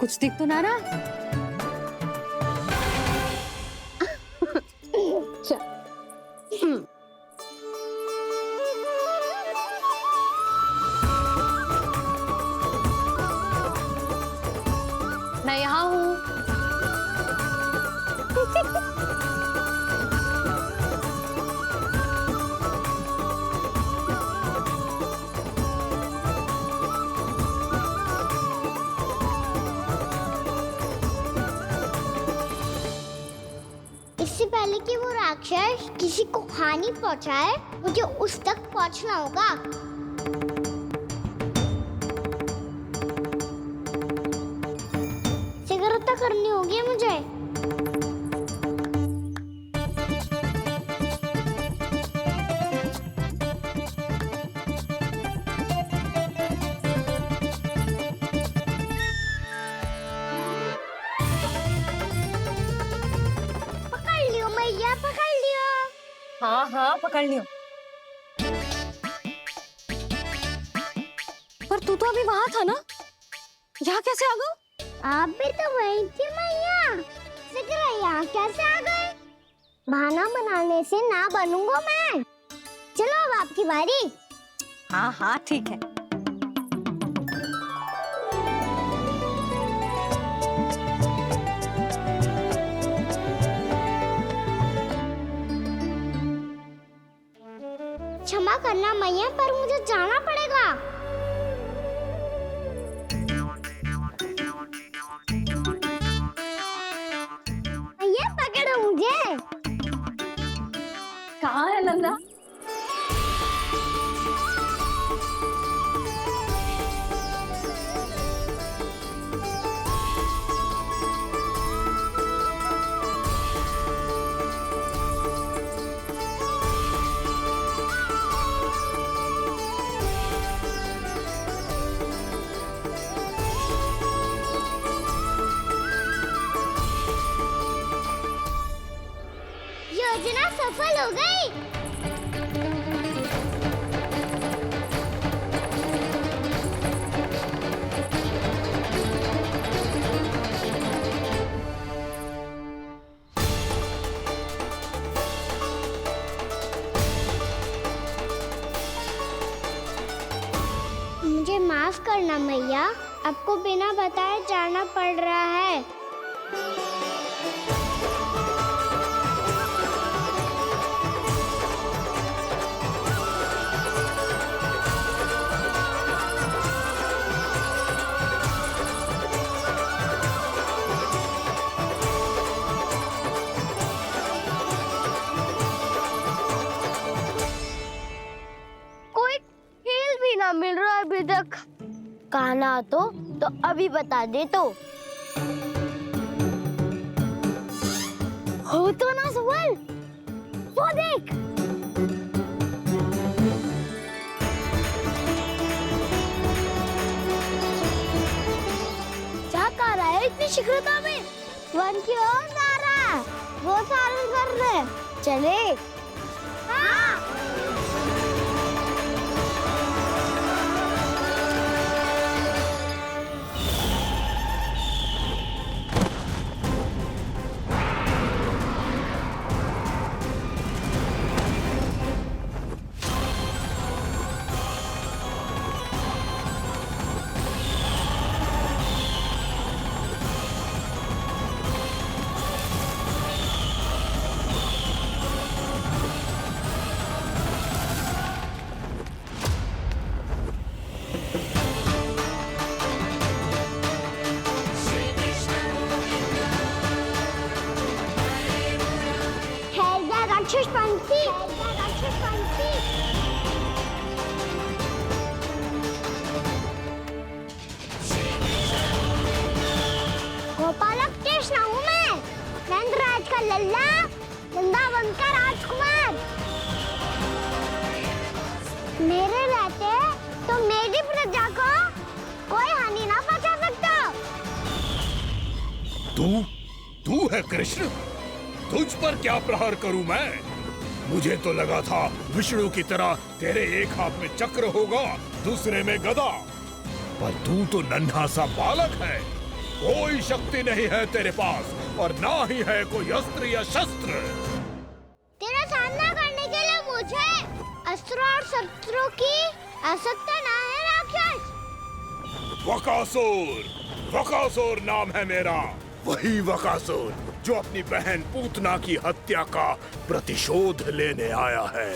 कुछ दिख तो ना रहा। मैं यहाँ हूँ। इससे पहले कि वो राक्षस किसी को हानि पहुंचाए, मुझे उस तक पहुंचना होगा। सिगरेट करनी होगी मुझे। पकड़ लियो मैया, पकड़ लियो। हाँ हाँ पकड़ लियो। पर तू तो अभी वहां था ना, यहाँ कैसे आ गया? आप भी तो वही थी मैया। सिगरा यहाँ कैसे आ गए? बहाना बनाने से ना बनूंगा मैं। चलो अब आपकी बारी। हाँ हाँ ठीक है। क्षमा करना मैया, पर मुझे जाना पड़ेगा। मैया पकड़ो मुझे। कहाँ है नंदा? योजना सफल हो गई। मुझे माफ करना मैया, आपको बिना बताए जाना पड़ रहा है। कोई खेल भी ना मिल रहा अभी तक। कहना तो अभी बता दे तो। हो तो ना सवाल, वो देख। क्या कर रहा है इतनी शीघ्रता में? वन की ओर जा रहा है, वो सारे कर रहे। चले। हाँ। राक्षस पंछी, राक्षस पंछी। गोपालक कृष्ण हूँ मैं, नंदराज का लल्ला, वृंदावन का राजकुमार। मेरे रहते तो मेरी प्रजा को कोई हानि ना पहुंचा सकता। तू है कृष्ण? तुझ पर क्या प्रहार करूं मैं? मुझे तो लगा था विष्णु की तरह तेरे एक हाथ में चक्र होगा, दूसरे में गदा, पर तू तो नन्हा सा बालक है। कोई शक्ति नहीं है तेरे पास और ना ही है कोई अस्त्र या शस्त्र। तेरा सामना करने के लिए मुझे अस्त्र और शस्त्रों की आवश्यकता ना है राक्षस। वकासुर, वकासुर नाम है मेरा, वही वकासुर जो अपनी बहन पूतना की हत्या का प्रतिशोध लेने आया है।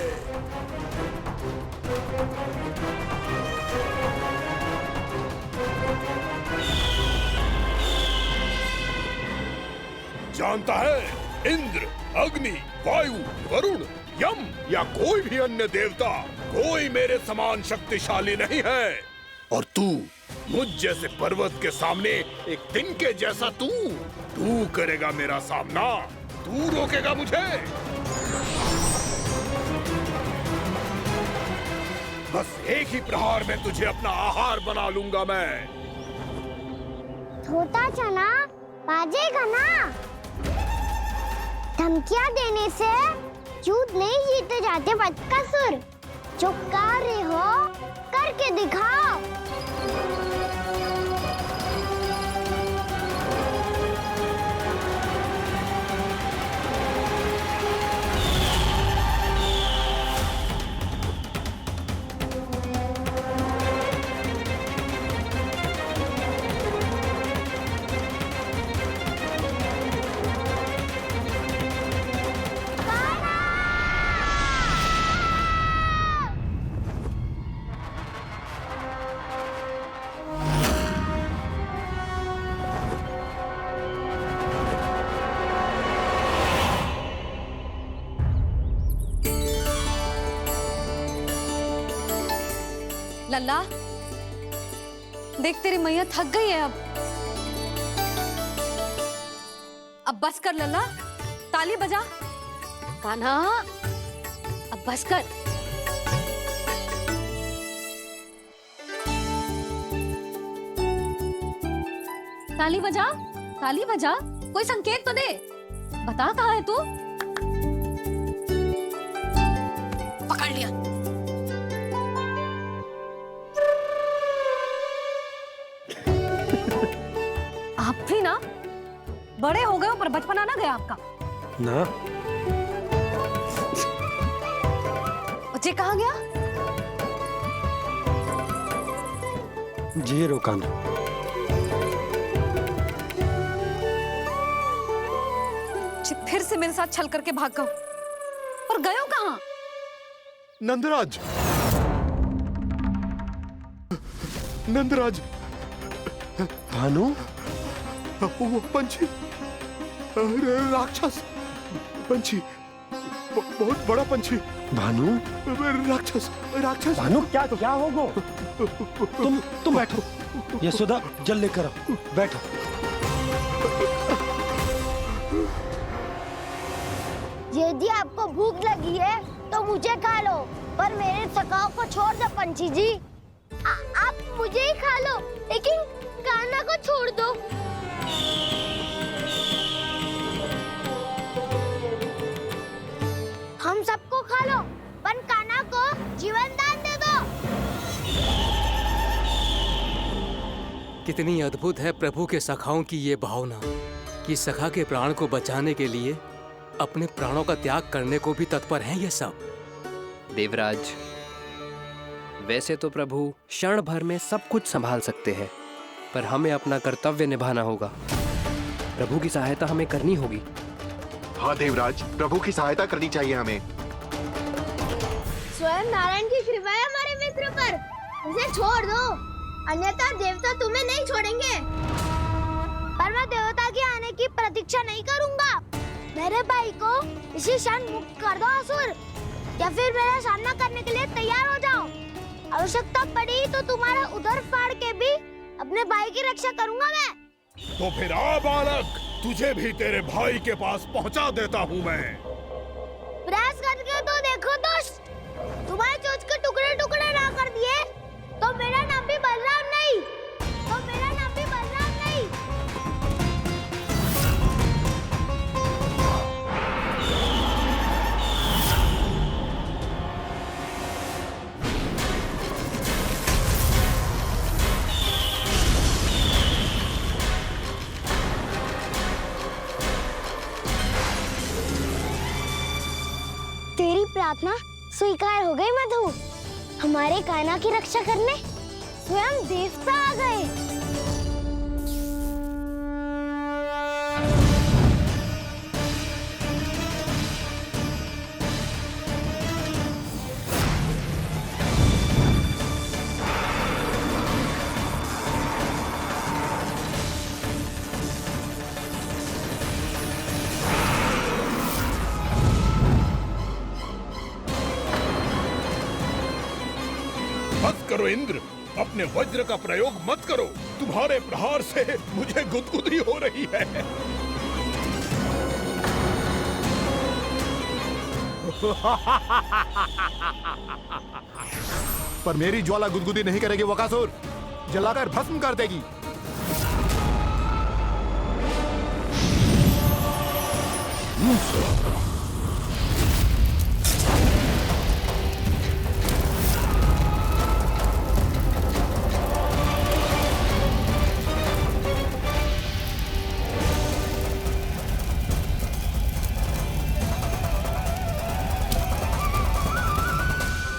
जानता है, इंद्र, अग्नि, वायु, वरुण, यम या कोई भी अन्य देवता कोई मेरे समान शक्तिशाली नहीं है। और तू, मुझ जैसे पर्वत के सामने एक तिनके जैसा तू करेगा मेरा सामना? तू रोकेगा मुझे? बस एक ही प्रहार में तुझे अपना आहार बना लूंगा मैं। छोटा चना बाजेगा ना। धमकियां देने से युद्ध नहीं जीते जाते बदकसूर। जो कार्य हो करके दिखाओ। लल्ला, देख तेरी मैया थक गई है अब बस कर लल्ला, ताली बजा। कान्हा, अब बस कर। ताली बजा, ताली बजा, कोई संकेत तो दे। बता कहाँ है तू? पकड़ लिया। आप भी ना बड़े हो गए हो पर बचपना ना गया आपका ना। जी कहाँ गया? जी रोकाना। फिर से मेरे साथ छल करके भाग गए और गए हो कहाँ? नंदराज, नंदराज, भानु, वो पंछी, राक्षस पंछी, बहुत बड़ा पंछी। भानु, राक्षस, राक्षस। भानु, क्या क्या होगा? तुम बैठो। यशोदा, जल लेकर आओ। बैठो। यदि आपको भूख लगी है तो मुझे खा लो, पर मेरे सखाओं को छोड़ दो पंछी जी। आप मुझे ही खा लो, लेकिन कान्हा को छोड़ दो। हम सबको खा लो, पर कान्हा को जीवन दान दे दो। कितनी अद्भुत है प्रभु के सखाओं की ये भावना कि सखा के प्राण को बचाने के लिए अपने प्राणों का त्याग करने को भी तत्पर हैं ये सब। देवराज, वैसे तो प्रभु क्षण भर में सब कुछ संभाल सकते हैं, पर हमें अपना कर्तव्य निभाना होगा। प्रभु की सहायता हमें करनी होगी। हाँ देवराज, प्रभु की सहायता करनी चाहिए हमें। स्वयं नारायण की कृपा है हमारे मित्र पर, उसे छोड़ दो, अन्यथा देवता तुम्हें नहीं छोड़ेंगे। पर मैं देवता के आने की प्रतीक्षा नहीं करूंगा। मेरे भाई को इसी क्षण मुक्त कर दो असुर, या फिर मेरा सामना करने के लिए तैयार हो जाओ। आवश्यकता पड़ी तो तुम्हारा उधर फाड़ के भी अपने भाई की रक्षा करूंगा मैं। तो फिर आ बालक, तुझे भी तेरे भाई के पास पहुंचा देता हूँ मैं। प्रयास करके तो देखो दोस्त, तुम्हारे चोंच के टुकड़े टुकड़े ना कर दिए तो मेरा नाम भी बलराम नहीं, तो मेरा नाम भी बलराम नहीं। प्रार्थना स्वीकार हो गई मधु। हमारे कान्हा की रक्षा करने स्वयं देवता आ गए। बस करो इंद्र, अपने वज्र का प्रयोग मत करो। तुम्हारे प्रहार से मुझे गुदगुदी हो रही है। पर मेरी ज्वाला गुदगुदी नहीं करेगी बकासुर, जलाकर भस्म कर देगी।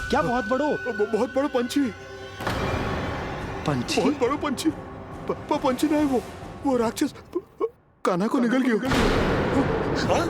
क्या बहुत बड़ो बहुत बड़ा पंछी, पंछी? बहुत बड़ा पंछी। पंछी नहीं, वो राक्षस कान्हा को निगल गया। हाँ?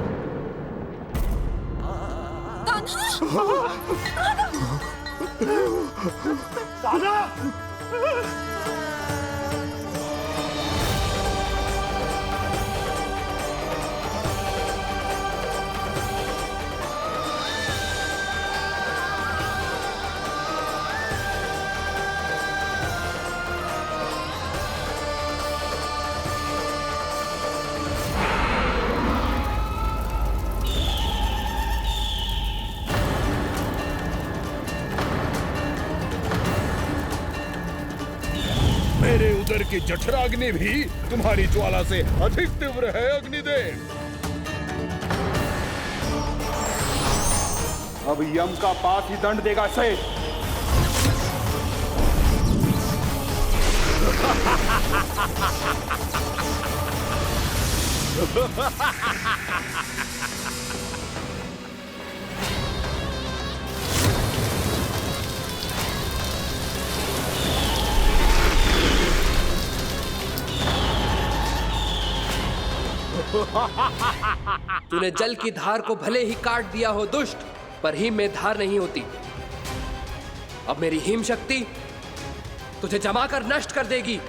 मेरे उदर की जठराग्नि भी तुम्हारी ज्वाला से अधिक तीव्र है अग्निदेव। अब यम का पाप ही दंड देगा से। तूने जल की धार को भले ही काट दिया हो दुष्ट, पर हिम में धार नहीं होती। अब मेरी हिम शक्ति तुझे जमाकर नष्ट कर देगी।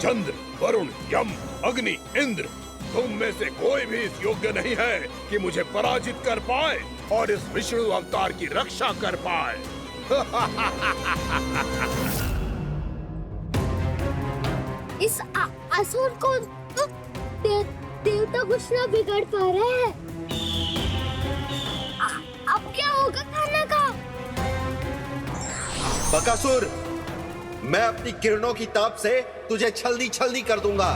चंद्र, वरुण, यम, अग्नि, इंद्र, तुम में से कोई भी इस योग्य नहीं है कि मुझे पराजित कर पाए और इस विष्णु अवतार की रक्षा कर पाए। इस असुर को तो देवता कुछ ना बिगाड़ पा रहे हैं। अब क्या होगा कान्हा का? बकासुर, मैं अपनी किरणों की ताप से तुझे छल्दी छल्दी कर दूंगा।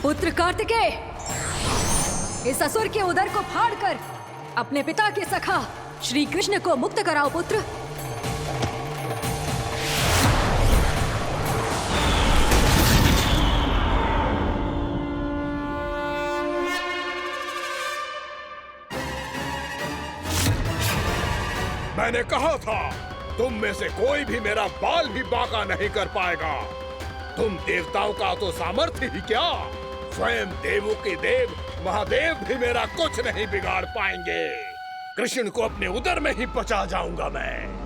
पुत्र कार्तिकेय, इस असुर के उदर को फाड़कर अपने पिता के सखा श्री कृष्ण को मुक्त कराओ पुत्र। मैंने कहा था तुम में से कोई भी मेरा बाल भी बांका नहीं कर पाएगा। तुम देवताओं का तो सामर्थ्य ही क्या, स्वयं देवों के देव महादेव भी मेरा कुछ नहीं बिगाड़ पाएंगे। कृष्ण को अपने उदर में ही पचा जाऊंगा मैं।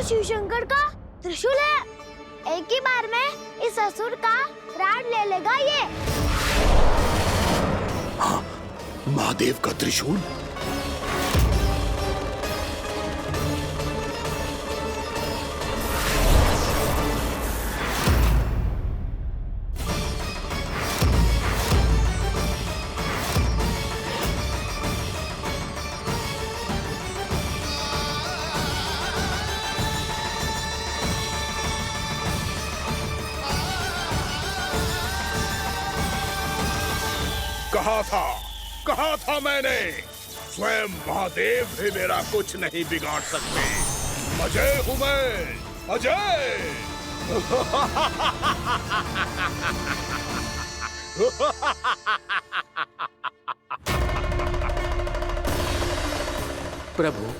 शिव शंकर का त्रिशूल है। एक ही बार में इस असुर का प्राण ले लेगा ये। हाँ, महादेव का त्रिशूल। कहा था मैंने, स्वयं महादेव भी मेरा कुछ नहीं बिगाड़ सकते। अजय हूं मैं, अजय। प्रभु,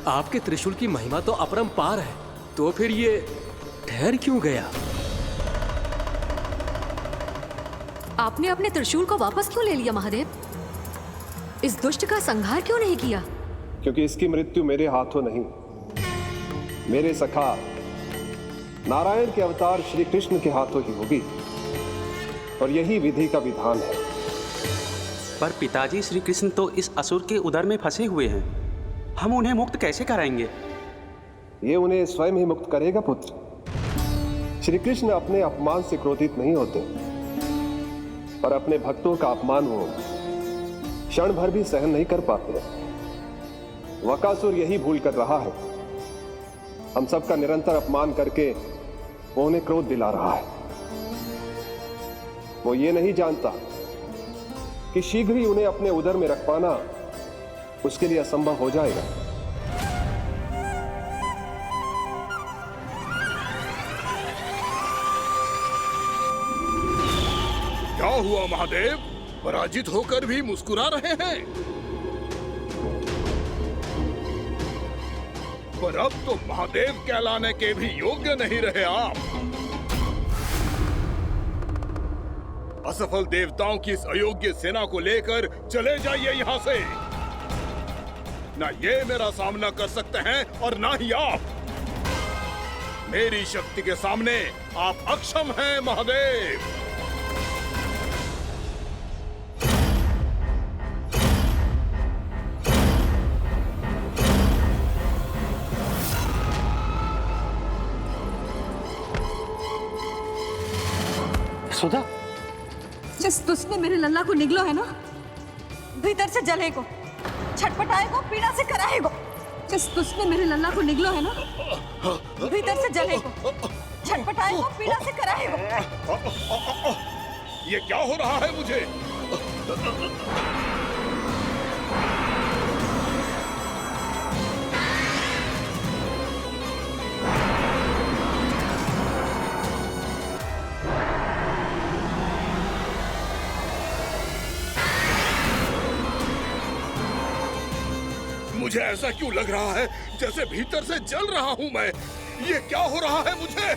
आपके त्रिशूल की महिमा तो अपरंपार है, तो फिर ये ठहर क्यों गया? आपने अपने त्रिशूल को वापस क्यों ले लिया महादेव? इस दुष्ट का संहार क्यों नहीं किया? क्योंकि इसकी मृत्यु मेरे हाथों नहीं, मेरे सखा नारायण के अवतार श्री कृष्ण के हाथों ही होगी, और यही विधि का विधान है। पर पिताजी, श्री कृष्ण तो इस असुर के उदर में फंसे हुए हैं, हम उन्हें मुक्त कैसे कराएंगे? ये उन्हें स्वयं ही मुक्त करेगा पुत्र। श्री कृष्ण अपने अपमान से क्रोधित नहीं होते, पर अपने भक्तों का अपमान वो क्षण भर भी सहन नहीं कर पाते। वकासुर यही भूल कर रहा है, हम सबका निरंतर अपमान करके वो उन्हें क्रोध दिला रहा है। वो ये नहीं जानता कि शीघ्र ही उन्हें अपने उदर में रख पाना उसके लिए असंभव हो जाएगा। क्या हुआ महादेव, पराजित होकर भी मुस्कुरा रहे हैं? पर अब तो महादेव कहलाने के भी योग्य नहीं रहे आप। असफल देवताओं की इस अयोग्य सेना को लेकर चले जाइए यहाँ से। ना ये मेरा सामना कर सकते हैं और ना ही आप। मेरी शक्ति के सामने आप अक्षम हैं महादेव। सुधा, जिस दुष्ट ने मेरे लल्ला को निगलो है ना, भीतर से जलेगो, छटपटाएगो, पीड़ा से कराएगो। जिस दुष्ट ने मेरे लल्ला को निगलो है ना, भीतर से जलेगो, छटपटाएगो, पीड़ा से कराएगो। ये क्या हो रहा है मुझे? मुझे ऐसा क्यों लग रहा है जैसे भीतर से जल रहा हूं मैं। ये क्या हो रहा है मुझे?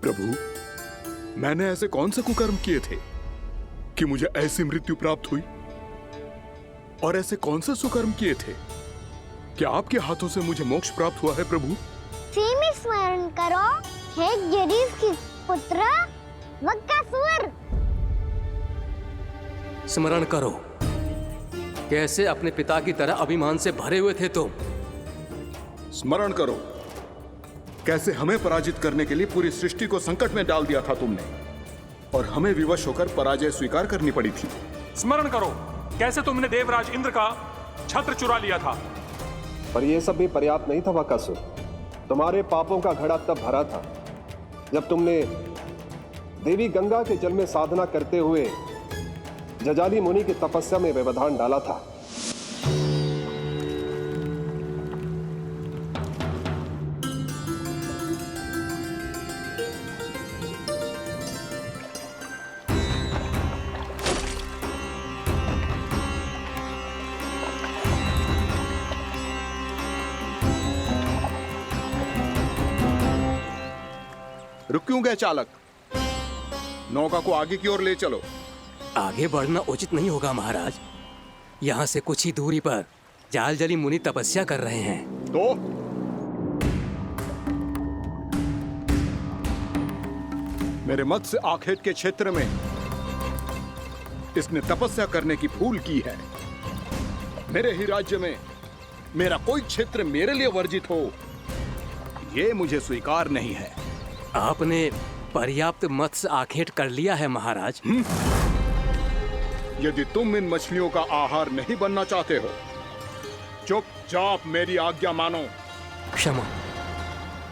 प्रभु, मैंने ऐसे कौन से कुकर्म किए थे कि मुझे ऐसी मृत्यु प्राप्त हुई? और ऐसे कौन से सुकर्म किए थे कि आपके हाथों से मुझे मोक्ष प्राप्त हुआ है प्रभु? सीमी स्मरण करो, हे गिरीश की पुत्र वक्कासुर। स्मरण करो, कैसे अपने पिता की तरह अभिमान से भरे हुए थे तुम। स्मरण करो, कैसे हमें पराजित करने के लिए पूरी सृष्टि को संकट में डाल दिया था तुमने, और हमें विवश होकर पराजय स्वीकार करनी पड़ी थी। स्मरण करो, कैसे तुमने देवराज इंद्र का छत्र चुरा लिया था। पर यह सब भी पर्याप्त नहीं था वक्कासुर। तुम्हारे पापों का घड़ा तब भरा था जब तुमने देवी गंगा के जल में साधना करते हुए जजाली मुनि की तपस्या में व्यवधान डाला था। रुक क्यों गए चालक? नौका को आगे की ओर ले चलो। आगे बढ़ना उचित नहीं होगा महाराज। यहाँ से कुछ ही दूरी पर जालजली मुनि तपस्या कर रहे हैं। तो मेरे मत्स्य आखेट के क्षेत्र में इसने तपस्या करने की भूल की है। मेरे ही राज्य में मेरा कोई क्षेत्र मेरे लिए वर्जित हो, यह मुझे स्वीकार नहीं है। आपने पर्याप्त मत्स्य आखेट कर लिया है महाराज। यदि तुम इन मछलियों का आहार नहीं बनना चाहते हो, चुपचाप मेरी आज्ञा मानो। क्षमा,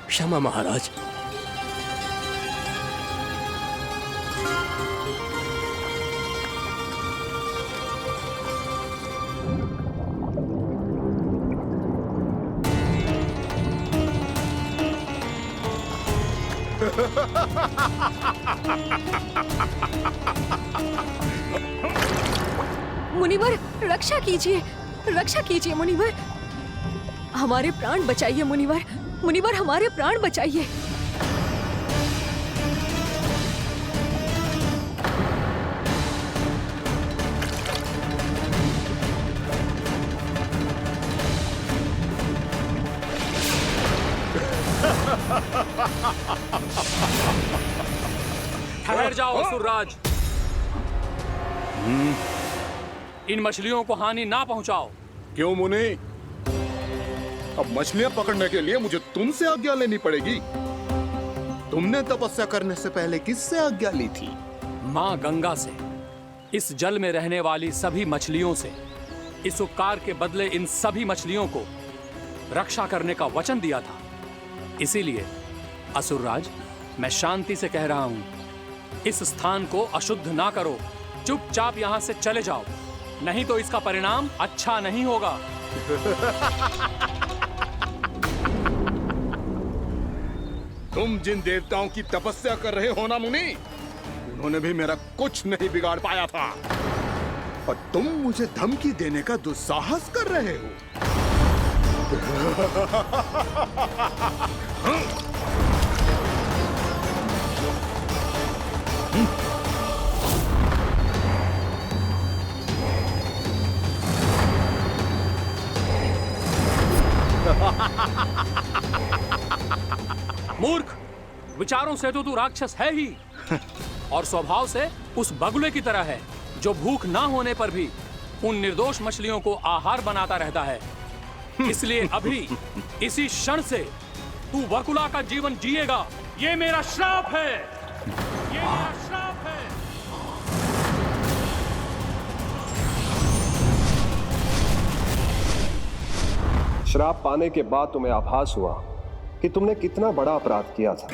क्षमा महाराज। मुनिवर, रक्षा कीजिए, रक्षा कीजिए मुनिवर। हमारे प्राण बचाइए मुनिवर, मुनिवर हमारे प्राण बचाइए। ठहर जाओ असुरराज। इन मछलियों को हानि ना पहुंचाओ। क्यों मुनि? अब मछलियां पकड़ने के लिए मुझे तुमसे आज्ञा लेनी पड़ेगी। तुमने तपस्या करने से पहले किससे आज्ञा ली थी? मां गंगा से, इस जल में रहने वाली सभी मछलियों से। इस उपकार के बदले इन सभी मछलियों को रक्षा करने का वचन दिया था। इसीलिए असुरराज, मैं शांति से कह रहा हूं, इस स्थान को अशुद्ध ना करो। चुपचाप यहां से चले जाओ, नहीं तो इसका परिणाम अच्छा नहीं होगा। तुम जिन देवताओं की तपस्या कर रहे हो ना मुनि, उन्होंने भी मेरा कुछ नहीं बिगाड़ पाया था, और तुम मुझे धमकी देने का दुस्साहस कर रहे हो। मूर्ख, विचारों से तो तू राक्षस है ही, और स्वभाव से उस बगुले की तरह है जो भूख ना होने पर भी उन निर्दोष मछलियों को आहार बनाता रहता है। इसलिए अभी इसी क्षण से तू वकुला का जीवन जिएगा। ये मेरा श्राप है, ये मेरा श्राप है। श्राप पाने के बाद तुम्हें आभास हुआ कि तुमने कितना बड़ा अपराध किया था,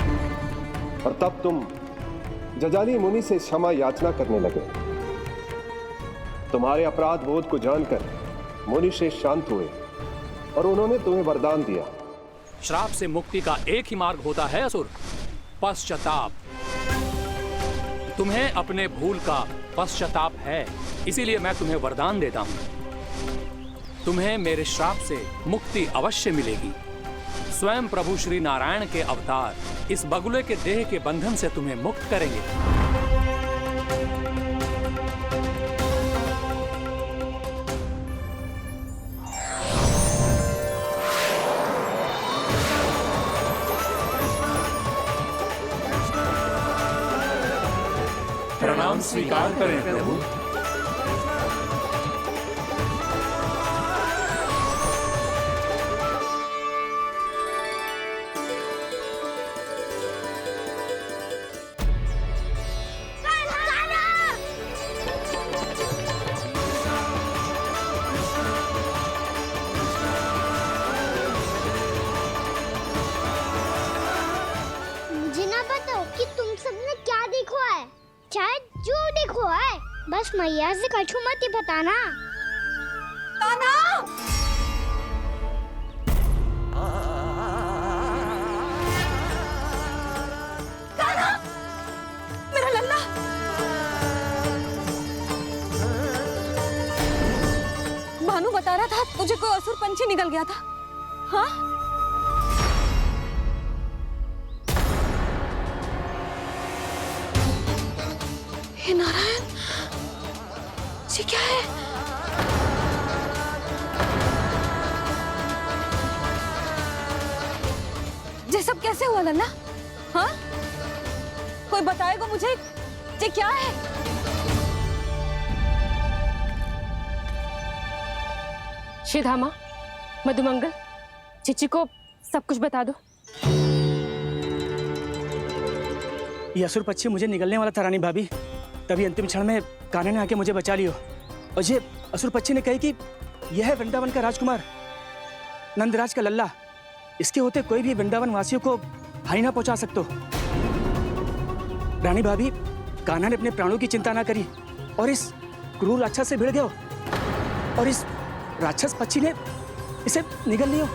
और तब तुम जजाली मुनि से क्षमा याचना करने लगे। तुम्हारे अपराध बोध को जानकर मुनि से शांत हुए और उन्होंने तुम्हें वरदान दिया। श्राप से मुक्ति का एक ही मार्ग होता है असुर, पश्चाताप। तुम्हें अपने भूल का पश्चाताप है, इसीलिए मैं तुम्हें वरदान देता हूं। तुम्हें मेरे श्राप से मुक्ति अवश्य मिलेगी। स्वयं प्रभु श्री नारायण के अवतार इस बगुले के देह के बंधन से तुम्हें मुक्त करेंगे। प्रणाम स्वीकार करें प्रभु। मुझे ना बताओ कि तुम सबने क्या देखा है, चाहे जो देखो है, बस मैया से कछु मत ही बताना। कान्हा! कान्हा! मेरा लल्ला! भानु बता रहा था तुझे कोई असुर पंछी निकल गया था। हाँ? हे नारायण, ये क्या है? ये सब कैसे हुआ लल्ला? हाँ? कोई बताएगा मुझे ये क्या है? श्रीधामा, मधुमंगल, चिची को सब कुछ बता दो। ये असुर पक्षी मुझे निगलने वाला था रानी भाभी, तभी अंतिम क्षण में कान्हा ने आके मुझे बचा लियो। और ये असुर पक्षी ने कही कि यह है वृंदावन का राजकुमार, नंदराज का लल्ला। इसके होते कोई भी वृंदावन वासियों को हानि ना पहुंचा सकते। रानी भाभी, कान्हा ने अपने प्राणों की चिंता ना करी और इस क्रूर राक्षस से भिड़ गयो और इस राक्षस पक्षी ने इसे निगल लियो।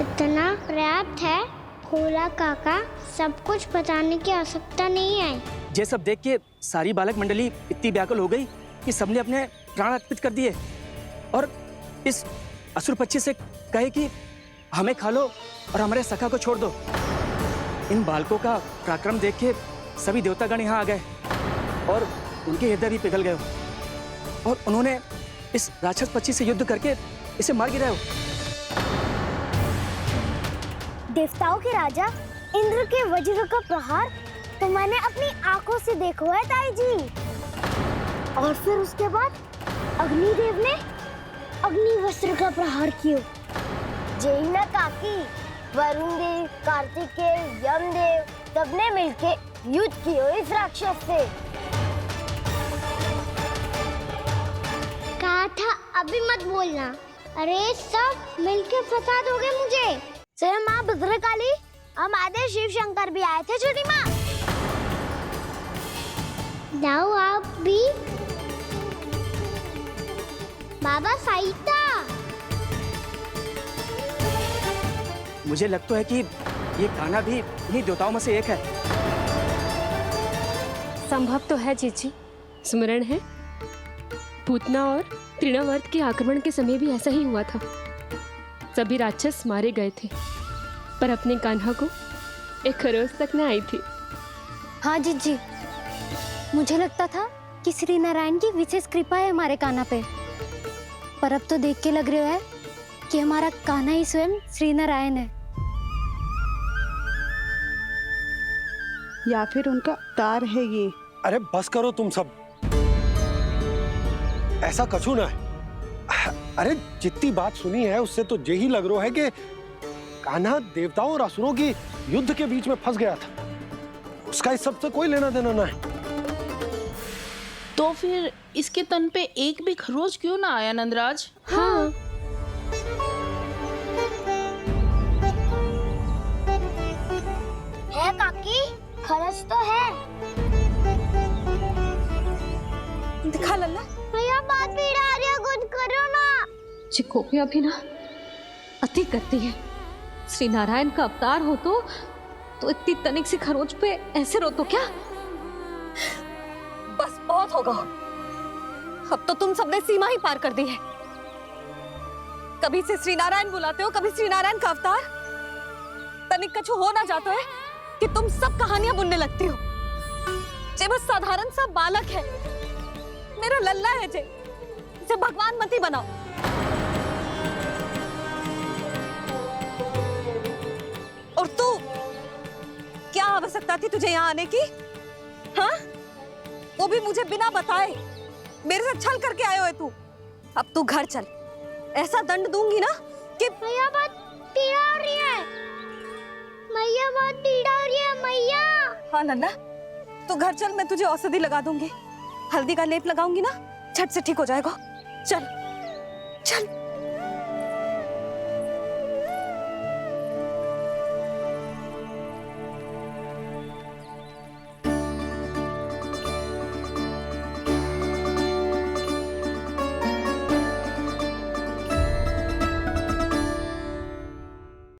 इतना पर्याप्त है भोला काका, सब कुछ बताने की आवश्यकता नहीं है। ये सब देख के सारी बालक मंडली इतनी व्याकुल हो गई कि सबने अपने प्राण अर्पित कर दिए और इस असुर पक्षी से कहे कि हमें खा लो और हमारे सखा को छोड़ दो। इन बालकों का पराक्रम देख के सभी देवतागण यहाँ आ गए और उनके हृदय भी पिघल गए और उन्होंने इस राक्षस पक्षी से युद्ध करके इसे मार गिराया। देवताओं के राजा इंद्र के वज्र का प्रहार तो मैंने अपनी आंखों से देखा है ताई जी। और फिर उसके बाद अग्निदेव ने अग्निवस्त्र का प्रहार किया। जय ना काकी, वरुण देव, कार्तिकेय, यमदेव सबने मिलके युद्ध किया इस राक्षस से। कहा था अभी मत बोलना। अरे सब मिलके फंसा दोगे मुझे। स्वयं माँ भद्रकाली और महादेव शिव शंकर भी आए थे छोटी माँ। जाओ आप भी। बाबा साईता। मुझे लगता है कि ये कान्हा भी इन्हीं देवताओं में से एक है। संभव तो है चीची, स्मरण है पूतना और तृणावर्त के आक्रमण के समय भी ऐसा ही हुआ था। सभी राक्षस मारे गए थे पर अपने कान्हा को एक खरोच तक न आई थी। हाँ जीजी, मुझे लगता था कि श्री नारायण की विशेष कृपा है हमारे कान्हा पे, पर अब तो देख के लग रहा है कि हमारा कान्हा ही स्वयं श्री नारायण है। या फिर उनका अवतार है ये। अरे बस करो तुम सब, ऐसा कछु ना है। अरे जितनी बात सुनी है उससे तो यही लग रहा है कि कान्हा देवताओं और असुरों की युद्ध के बीच में फंस गया था। उसका इस सब से कोई लेना देना ना है। तो फिर इसके तन पे एक भी खरोच क्यों ना आया नंदराज? हाँ। है काकी, खरच तो है। दिखा लल्ला। भैया बात पीड़ा आ रही है, कुछ करो ना। चिकोपिया भी ना अति करती है। श्री नारायण का अवतार हो तो इतनी तनिक सी खरोच पे ऐसे रो तो क्या? बस बहुत होगा। अब तो तुम सबने सीमा ही पार कर दी है। कभी से श्री नारायण बुलाते हो, कभी श्री नारायण का अवतार। तनिक कछु हो ना जाता है कि तुम सब कहानियां बुनने लगती हो। जे बस साधारण सा बालक है, मेरा लल्ला है जे भगवान मती बनाओ। और तू, क्या आवश्यकता थी तुझे यहाँ आने की? हाँ, वो भी मुझे बिना बताए। मेरे से छल करके आयो है तू। अब तू घर चल, ऐसा दंड दूंगी ना कि मैया बहुत पीड़ा हो रही है। मैया बहुत पीड़ा हो रही है मैया। हाँ नन्ना, तू घर चल, मैं तुझे औषधि लगा दूंगी। हल्दी का लेप लगाऊंगी ना, झट से ठीक हो जाएगा। चल चल।